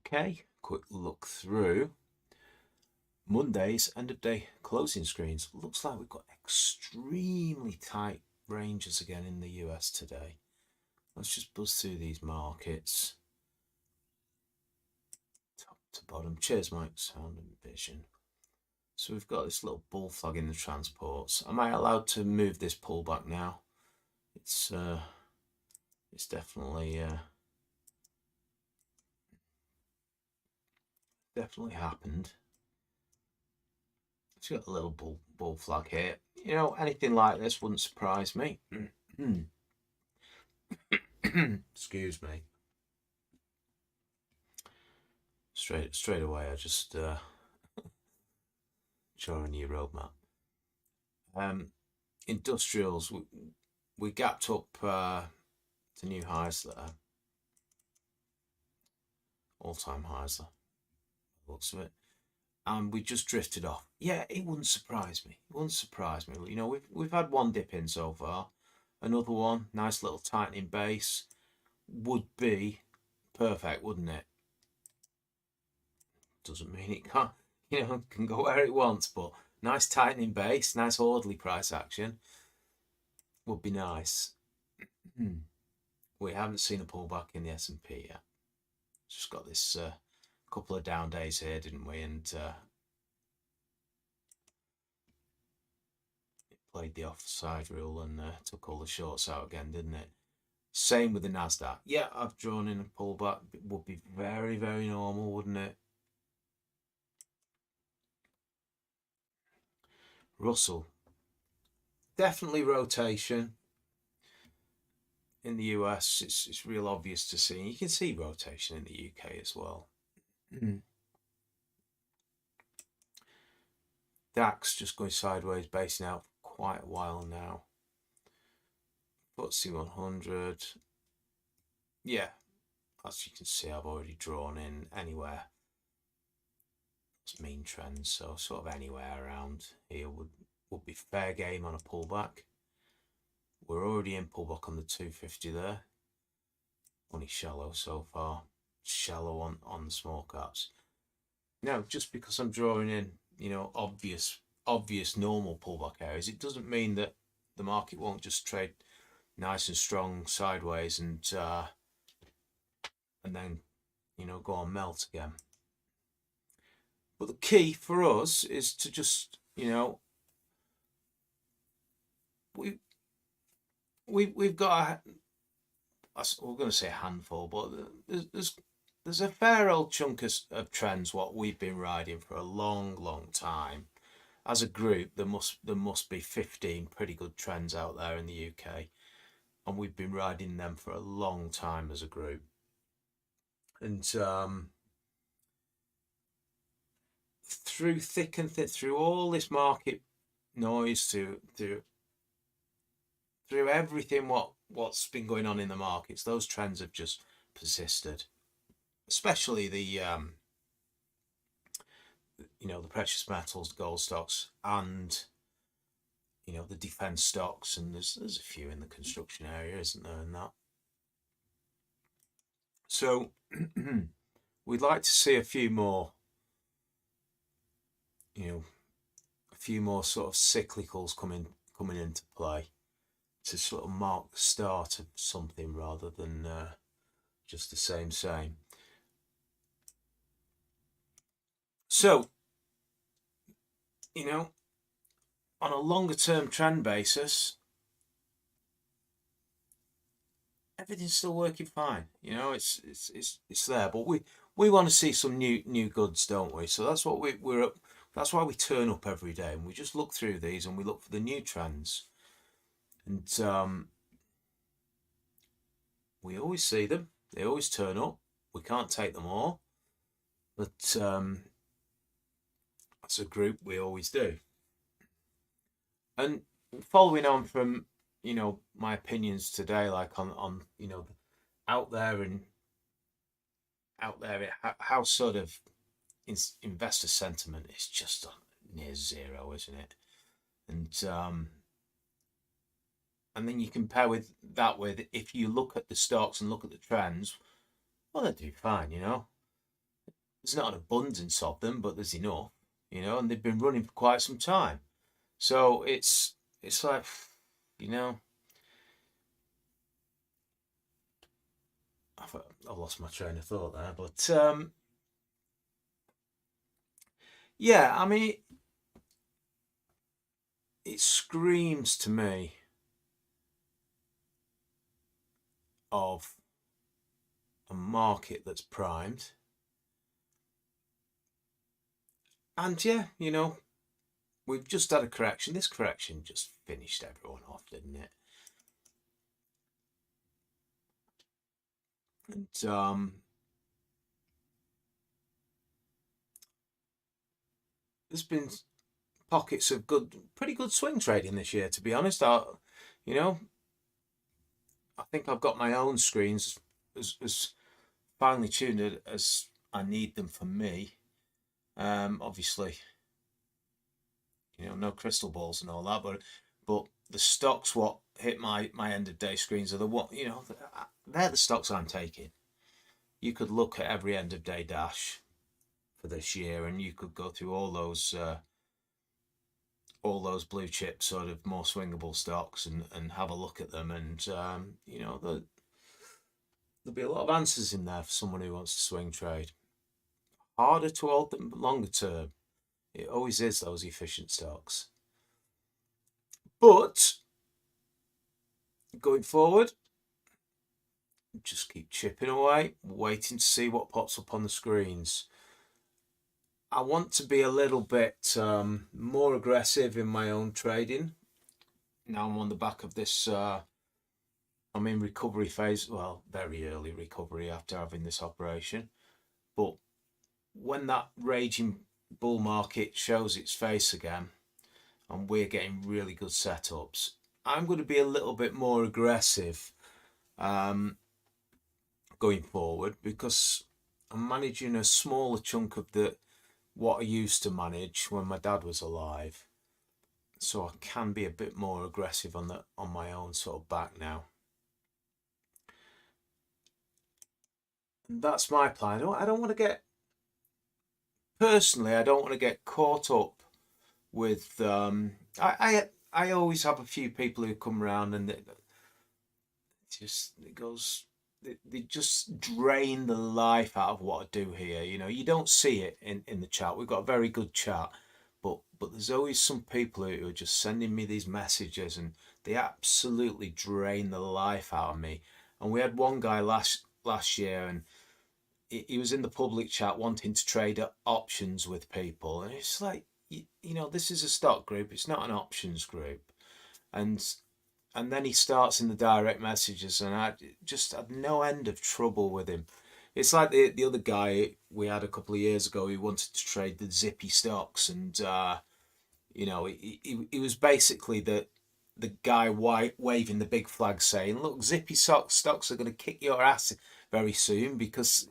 Okay, quick look through Monday's end of day closing screens. Looks like we've got extremely tight ranges again in the US today. Let's just buzz through these markets. Top to bottom. Cheers, Mike. Sound and vision. So we've got this little bull flag in the transports. Am I allowed to move this pullback now? It's definitely happened. It's got a little bull flag here. You know, anything like this wouldn't surprise me. Excuse me. Straight away, I just draw a new roadmap. Industrials, we gapped up to new highs there, all-time highs there. Looks of it, and we just drifted off. Yeah, it wouldn't surprise me. It wouldn't surprise me. You know, we've had one dip in so far. Another one, nice little tightening base, would be perfect, wouldn't it? Doesn't mean it can't, you know, can go where it wants, but nice tightening base, nice orderly price action would be nice. We haven't seen a pullback in the S&P yet. Just got this couple of down days here, didn't we? And it played the offside rule and took all the shorts out again, didn't it? Same with the Nasdaq. Yeah, I've drawn in a pullback. It would be very, very normal, wouldn't it? Russell, definitely rotation. In the US, it's real obvious to see. You can see rotation in the UK as well. DAX just going sideways, basing out for quite a while now. FTSE 100. Yeah, as you can see, I've already drawn in anywhere. It's mean trends, so sort of anywhere around here would be fair game on a pullback. We're already in pullback on the 250 there. Only shallow so far. Shallow on the small caps. Now, just because I'm drawing in, you know, obvious normal pullback areas, it doesn't mean that the market won't just trade nice and strong sideways and then, you know, go on melt again. But the key for us is to just, you know, we've got we're going to say a handful, but there's a fair old chunk of trends what we've been riding for a long time. As a group, there must be 15 pretty good trends out there in the UK, and we've been riding them for a long time as a group. And through thick and thin, through all this market noise, through everything what's been going on in the markets, those trends have just persisted. Especially the you know, the precious metals, gold stocks, and you know, the defense stocks, and there's a few in the construction area, isn't there, and that. So we'd like to see a few more, you know, a few more sort of cyclicals coming into play to sort of mark the start of something rather than just the same. So, you know, on a longer term trend basis, everything's still working fine. You know, it's there, but we want to see some new goods, don't we? So that's what we're up. That's why we turn up every day and we just look through these and we look for the new trends. And we always see them. They always turn up. We can't take them all, but as a group, we always do. And following on from, you know, my opinions today, like on you know, out there how sort of investor sentiment is just near zero, isn't it? And then you compare with if you look at the stocks and look at the trends, well, they do fine, you know. there's not an abundance of them, but there's enough, and they've been running for quite some time. So it's like, you know, I've lost my train of thought there, but yeah, I mean, it screams to me of a market that's primed. And yeah, we've just had a correction. This correction just finished everyone off, didn't it? And there's been pockets of pretty good swing trading this year, to be honest. You know, I think I've got my own screens as finely tuned as I need them for me. Obviously, no crystal balls and all that, but the stocks what hit my end of day screens are they're the stocks I'm taking. You could look at every end of day dash for this year, and you could go through all those blue chip sort of more swingable stocks and have a look at them, and there'll be a lot of answers in there for someone who wants to swing trade. Harder to hold them longer term. It always is those efficient stocks. But going forward, just keep chipping away, waiting to see what pops up on the screens. I want to be a little bit more aggressive in my own trading. Now I'm on the back of this. I'm in recovery phase. Well, very early recovery after having this operation. But when that raging bull market shows its face again, and we're getting really good setups, I'm going to be a little bit more aggressive going forward, because I'm managing a smaller chunk of what I used to manage when my dad was alive. So I can be a bit more aggressive on my own sort of back now. And that's my plan. I don't want to get personally. I don't want to get caught up with. I always have a few people who come around and they just drain the life out of what I do here. You don't see it in the chat. We've got a very good chat, but there's always some people who are just sending me these messages, and they absolutely drain the life out of me. And we had one guy last year, and he was in the public chat wanting to trade options with people, and it's like, this is a stock group, it's not an options group. And then he starts in the direct messages, and I just had no end of trouble with him. It's like the other guy we had a couple of years ago who wanted to trade the zippy stocks, and he was basically the guy waving the big flag saying, look, zippy stocks are going to kick your ass very soon, because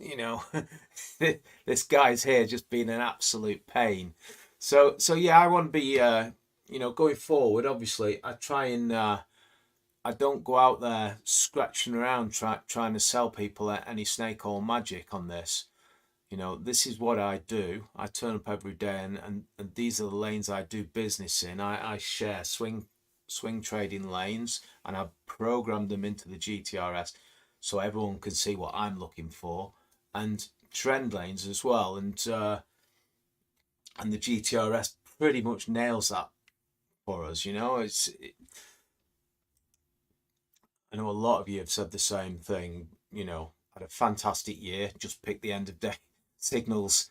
this guy's here just being an absolute pain. So yeah, I want to be going forward. Obviously, I try and I don't go out there scratching around trying to sell people any snake oil magic on this. This is what I do. I turn up every day, and these are the lanes I do business in. I share swing trading lanes, and I've programmed them into the GTRS so everyone can see what I'm looking for, and trend lanes as well. And the GTRS pretty much nails that for us. I know a lot of you have said the same thing. Had a fantastic year. Just pick the end of day signals.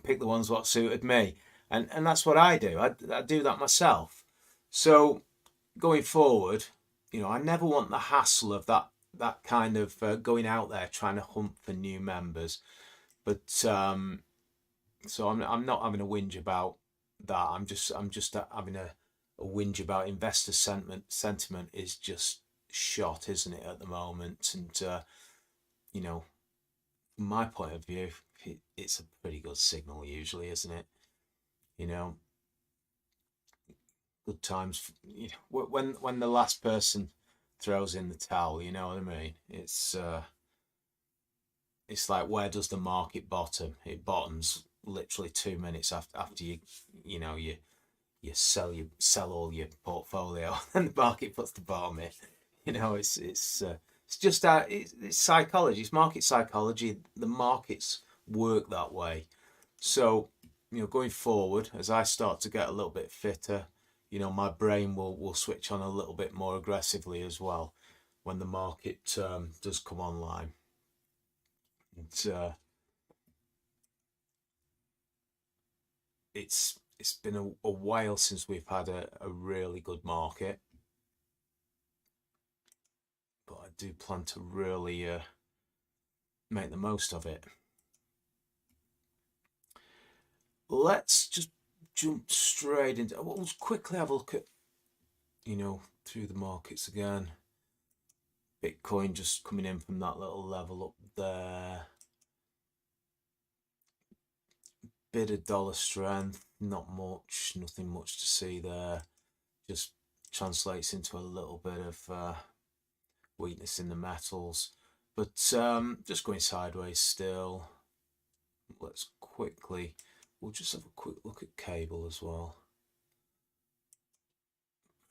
Pick the ones what suited me, and that's what I do. I do that myself. So going forward, I never want the hassle of that kind of going out there trying to hunt for new members. But so I'm not having a whinge about that. I'm just having a whinge about investor sentiment. Sentiment is just shot, isn't it, at the moment? And from my point of view, it's a pretty good signal usually, isn't it? Good times. When the last person throws in the towel, you know what I mean? It's it's like, where does the market bottom? It bottoms literally 2 minutes after you sell all your portfolio, and the market puts the bottom in. It's just that it's psychology. It's market psychology. The markets work that way. So going forward, as I start to get a little bit fitter, my brain will switch on a little bit more aggressively as well when the market does come online. It's been a while since we've had a really good market, but I do plan to really make the most of it. Let's just jump straight into. We'll just quickly have a look at through the markets again. Bitcoin just coming in from that little level up there. Bit of dollar strength, not much, nothing much to see there. Just translates into a little bit of weakness in the metals, but just going sideways still. We'll just have a quick look at cable as well.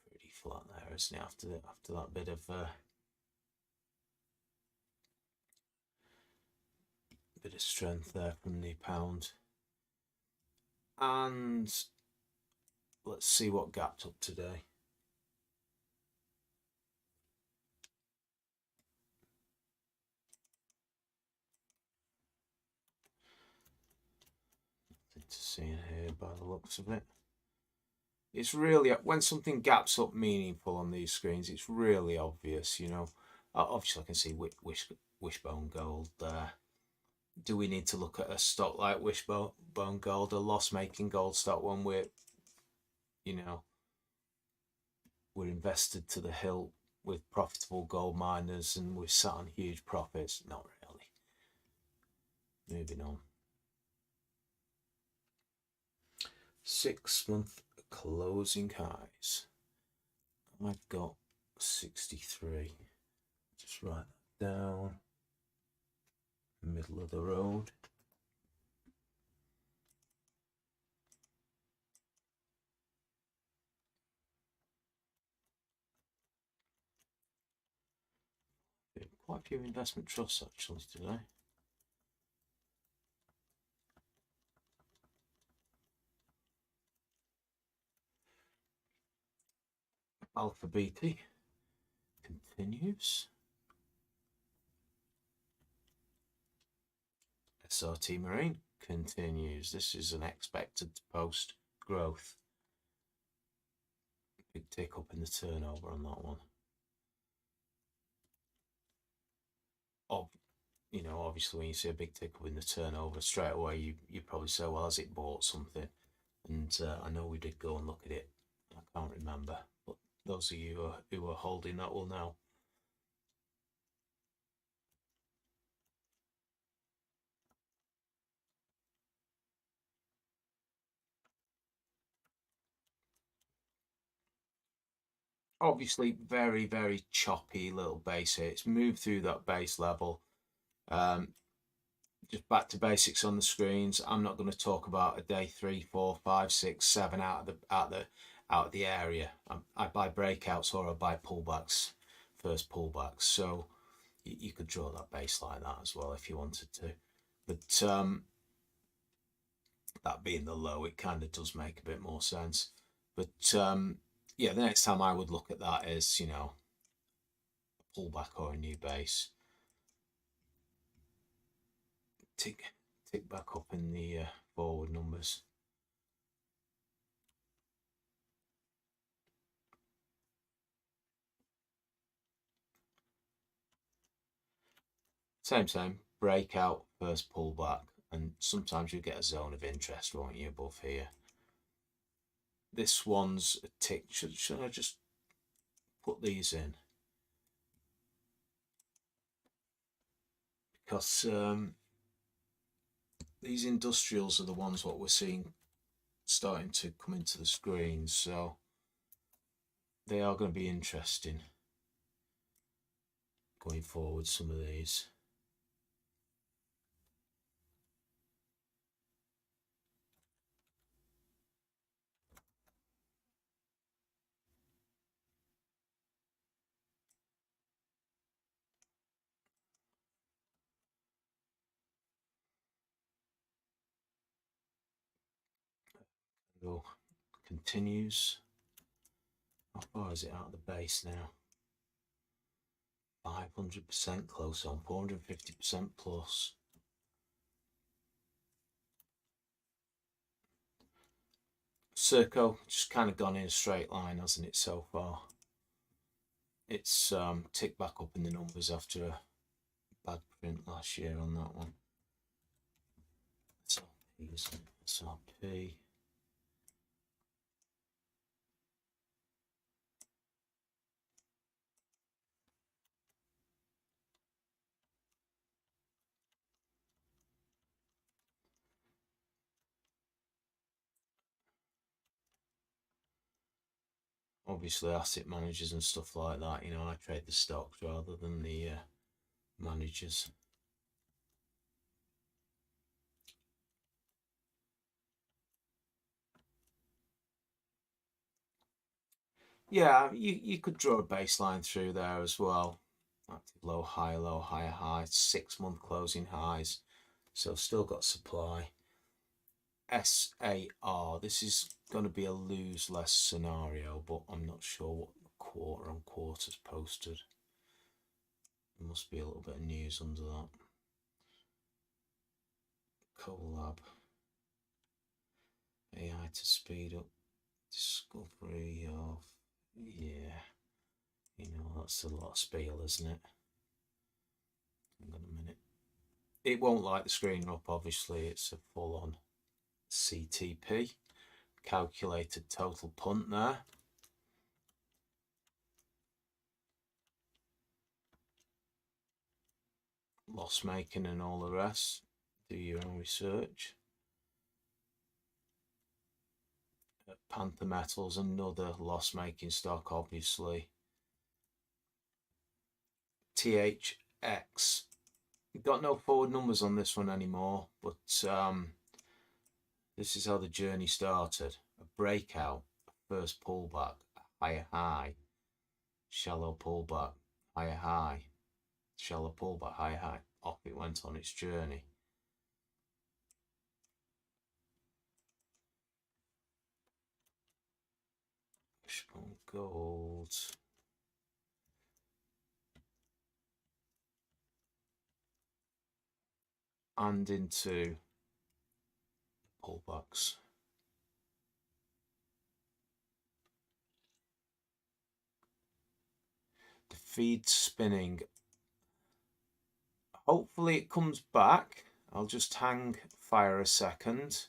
Pretty flat there, isn't it, after that bit of strength there from the pound. And let's see what gapped up today. Nothing to see in here by the looks of it. It's really, when something gaps up meaningful on these screens, it's really obvious, Obviously I can see Wishbone Gold there. Do we need to look at a stock like Wishbone Gold, a loss-making gold stock, when we're invested to the hilt with profitable gold miners and we're sat on huge profits? Not really. Moving on. 6-month closing highs. I've got 63. Just write that down. Middle of the road. Quite a few investment trusts actually today. Alpha BT continues. SRT Marine continues. This is an expected post growth. Big tick up in the turnover on that one. Obviously when you see a big tick up in the turnover, straight away you probably say, well, has it bought something? And I know we did go and look at it. I can't remember, but those of you who are holding that will know. Obviously very, very choppy little base here. It's moved through that base level. Just back to basics on the screens. I'm not going to talk about a day 3, 4, 5, 6, 7 out of the area. I buy breakouts or I buy pullbacks, first pullbacks. So you could draw that base like that as well if you wanted to. But that being the low, it kind of does make a bit more sense. But yeah, the next time I would look at that is, a pullback or a new base. Tick back up in the forward numbers. Same, breakout, first pullback, and sometimes you get a zone of interest, won't you, above here. This one's a tick. Should I just put these in? Because these industrials are the ones what we're seeing starting to come into the screen, so they are going to be interesting going forward, some of these. Go. Continues. How far is it out of the base now? 500% close on, 450% plus. Circo just kind of gone in a straight line, hasn't it, so far? It's ticked back up in the numbers after a bad print last year on that one. SRP, isn't it? SRP. Obviously, asset managers and stuff like that, you know, I trade the stocks rather than the managers. Yeah, you could draw a baseline through there as well. Active low, higher high, 6 month closing highs. So still got supply. SAR, this is going to be a lose less scenario, but I'm not sure what quarter on quarter's posted. There must be a little bit of news under that. Collab. AI to speed up discovery of, yeah, you know, that's a lot of spiel, isn't it? Hang on a minute. It won't light the screen up, obviously, it's a full on CTP. Calculated total punt there. Loss making and all the rest. Do your own research. Panther Metals, another loss making stock, obviously. THX. Got no forward numbers on this one anymore, but this is how the journey started. A breakout, a first pullback, a higher high, shallow pullback, higher high, shallow pullback, higher high. Off it went on its journey. Wishbone gold. And into pullbacks. The feed's spinning. Hopefully it comes back. I'll just hang fire a second.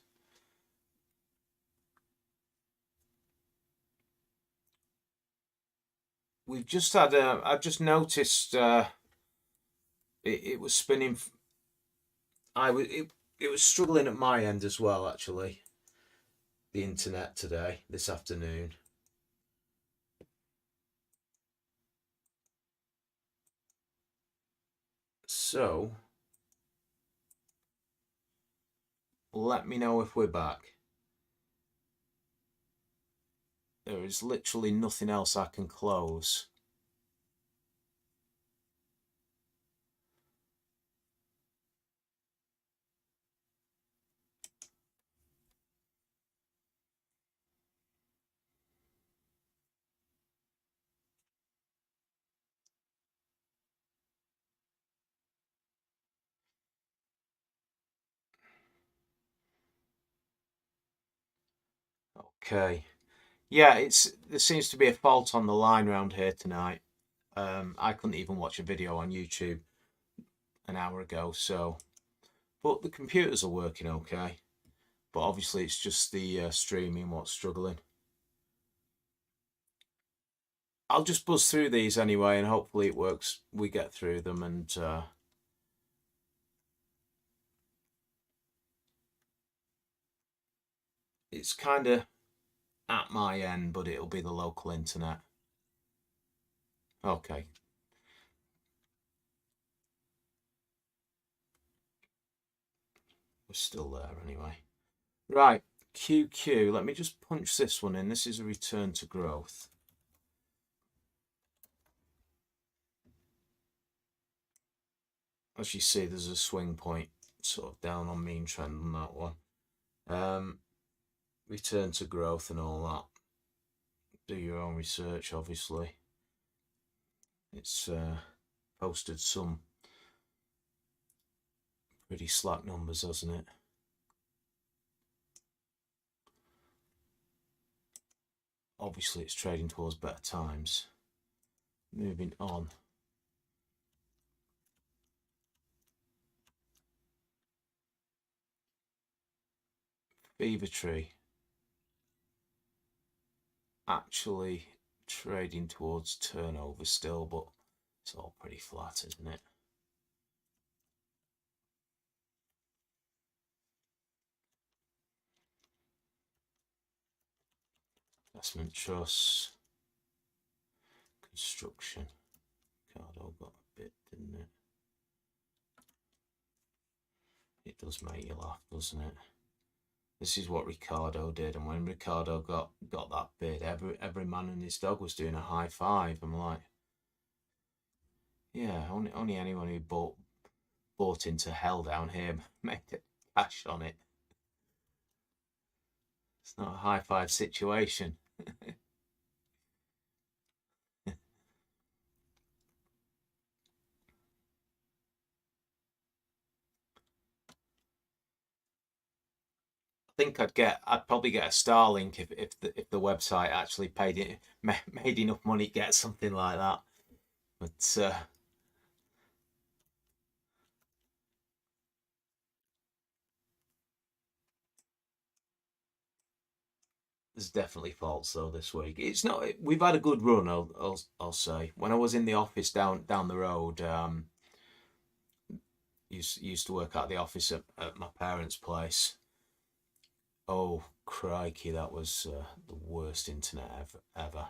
We've just had a, I've just noticed it was spinning. It was struggling at my end as well, actually. The internet today, this afternoon. So let me know if we're back. There is literally nothing else I can close. Okay. Yeah, there seems to be a fault on the line around here tonight. I couldn't even watch a video on YouTube an hour ago, so, but the computers are working okay. But obviously it's just the streaming what's struggling. I'll just buzz through these anyway, and hopefully it works. We get through them, and it's kind of at my end, but it'll be the local internet. Okay. We're still there anyway. Right, QQ. Let me just punch this one in. This is a return to growth. As you see, there's a swing point sort of down on mean trend on that one. return to growth and all that. Do your own research, obviously. It's posted some pretty slack numbers, hasn't it? Obviously, it's trading towards better times. Moving on. Fever Tree. Actually trading towards turnover still, but it's all pretty flat, isn't it? Investment trusts. Construction. Ricardo got a bit, didn't it? It does make you laugh, doesn't it? This is what Ricardo did, and when Ricardo got that bid, every man and his dog was doing a high five. I'm like, yeah, only anyone who bought into hell down here made it cash on it. It's not a high five situation. I think I'd probably get a Starlink if the website actually made enough money to get something like that. But there's definitely faults though this week. It's not. We've had a good run. I'll say. When I was in the office down the road, used to work at the office at my parents' place. Oh crikey, that was the worst internet ever.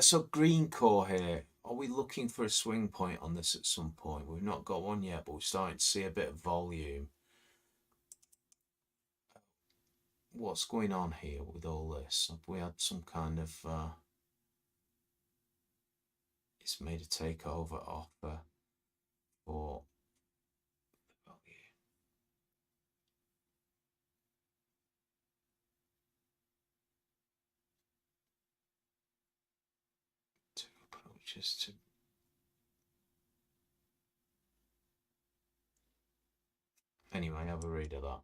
So green core here. Are we looking for a swing point on this at some point? We've not got one yet, but we're starting to see a bit of volume. What's going on here with all this? Have we had some kind of it's made a takeover offer for value. Two approaches to anyway, have a read of that.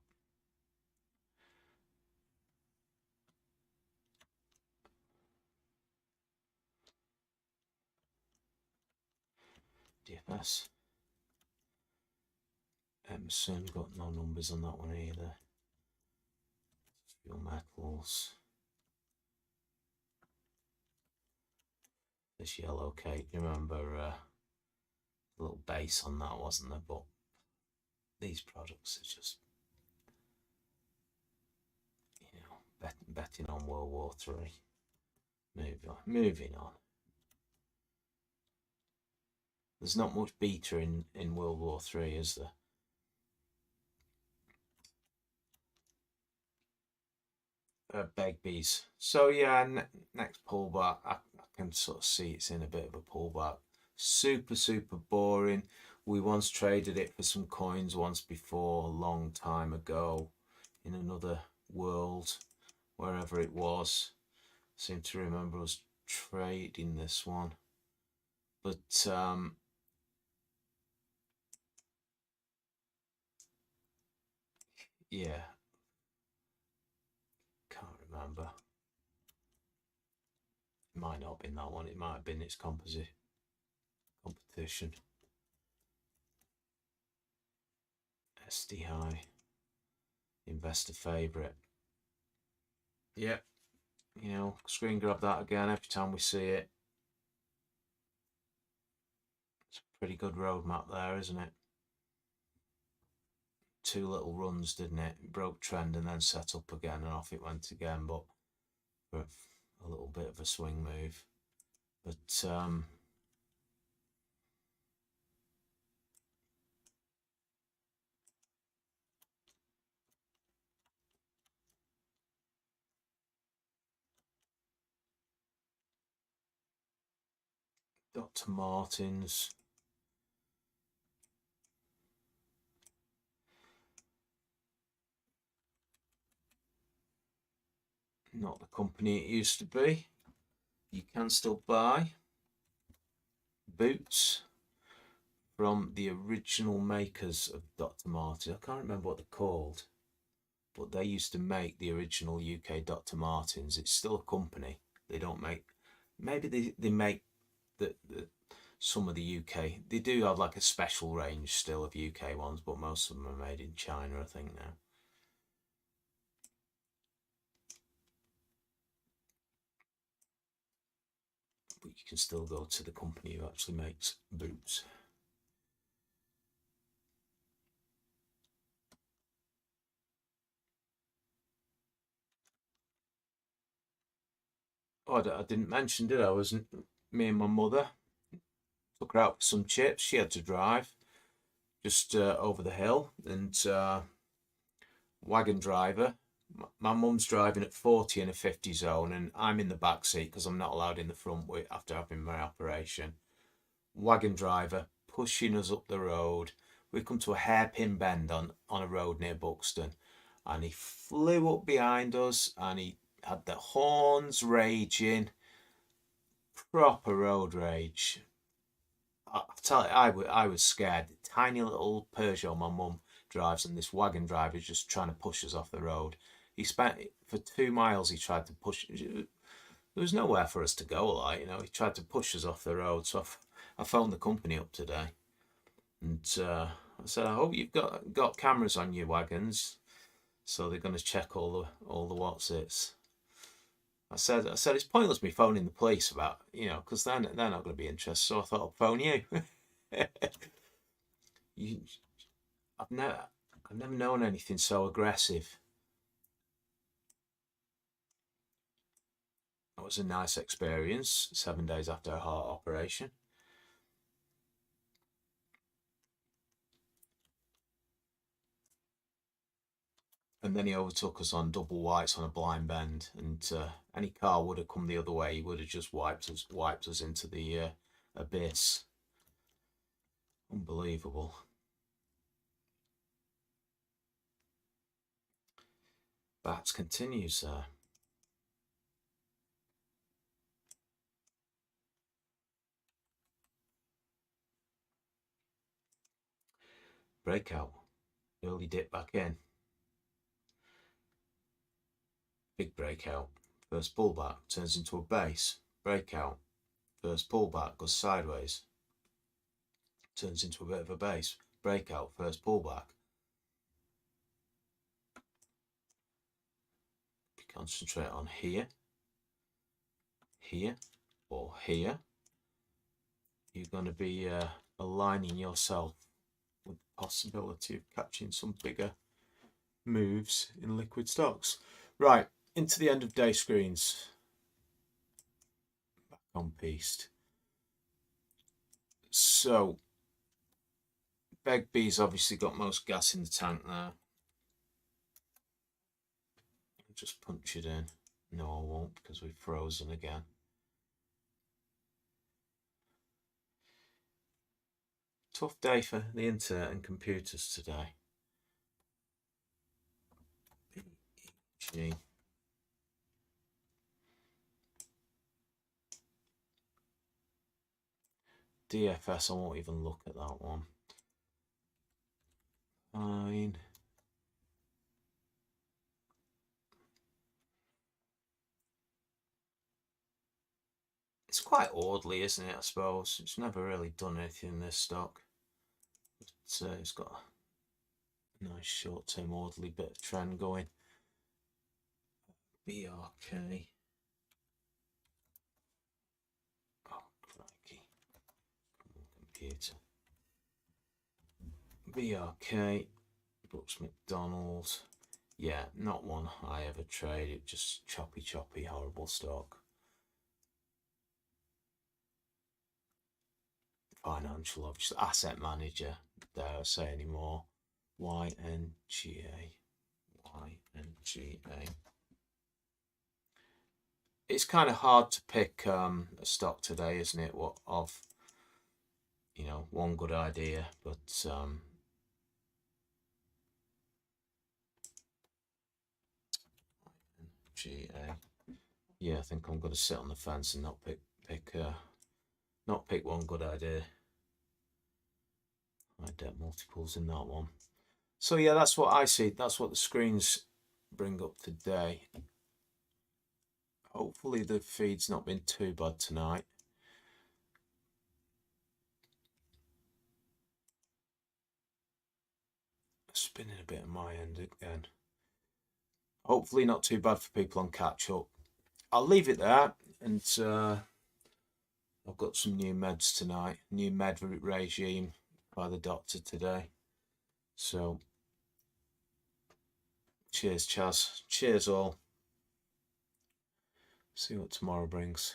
DFS. Emerson, got no numbers on that one either. Fuel metals. This yellow cake, you remember a little base on that, wasn't there? But these products are just, you know, betting on World War III. Moving on. There's not much beta in World War III, is there? Begbie's. So yeah, next pullback, I can sort of see it's in a bit of a pullback. Super boring. We once traded it for some coins once before, a long time ago, in another world, wherever it was. I seem to remember us trading this one, but yeah, can't remember. It might not have been that one. It might have been its competition. SD High, investor favorite. Yep, you know, screen grab that again every time we see it. It's a pretty good roadmap there, isn't it? Two little runs, didn't it? It broke trend and then set up again, and off it went again, but for a little bit of a swing move. But Dr. Martens. not the company it used to be. You can still buy boots from the original makers of Dr. Martens. I can't remember what they're called, but they used to make the original UK Dr. Martens. It's still a company. They don't make, maybe they make the some of the UK. They do have like a special range still of UK ones, but most of them are made in China, I think, now. But you can still go to the company who actually makes boots. Oh, I didn't mention, did I? Me and my mother took her out for some chips. She had to drive just over the hill, and wagon driver. My mum's driving at 40 in a 50 zone, and I'm in the back seat because I'm not allowed in the front after having my operation. Wagon driver pushing us up the road. We come to a hairpin bend on a road near Buxton, and he flew up behind us, and he had the horns raging, proper road rage. I tell you, I was scared. Tiny little Peugeot my mum drives, and this wagon driver is just trying to push us off the road. He spent for 2 miles. He tried to push. There was nowhere for us to go. Like, you know, he tried to push us off the road. So I phoned the company up today, and I said, I hope you've got cameras on your wagons, so they're going to check all the what's its. I said it's pointless me phoning the police about, you know, because they're not going to be interested. So I thought I'd phone you. you I've never known anything so aggressive. That was a nice experience. 7 days after a heart operation. And then he overtook us on double whites on a blind bend, and any car would have come the other way. He would have just wiped us into the abyss. Unbelievable. Bats continues there. Breakout. Early dip back in. Big breakout. First pullback turns into a base. Breakout. First pullback goes sideways. Turns into a bit of a base. Breakout. First pullback. Concentrate on here, here, or here. You're going to be aligning yourself with the possibility of catching some bigger moves in liquid stocks. Right, into the end of day screens. Back on piste. So, Begbie's obviously got most gas in the tank there. I'll just punch it in. No, I won't, because we've frozen again. Tough day for the internet and computers today. G. DFS, I won't even look at that one. Fine. It's quite orderly, isn't it, I suppose? It's never really done anything in this stock. But it's got a nice short-term orderly bit of trend going. BRK. Oh, crikey. Come on, computer. BRK. Brooks McDonald. Yeah, not one I ever traded. Just choppy, horrible stock. Financial, obviously. Asset manager. Dare I say anymore? YNGA. YNGA. It's kind of hard to pick a stock today, isn't it? What of, you know, one good idea, but GA. Yeah, I think I'm going to sit on the fence and not pick one good idea. I get multiples in that one. So yeah, that's what I see. That's what the screens bring up today. Hopefully the feed's not been too bad tonight. Spinning a bit on my end again. Hopefully not too bad for people on catch up. I'll leave it there, and I've got some new meds tonight. New med regime by the doctor today. So cheers, Chaz. Cheers all. See what tomorrow brings.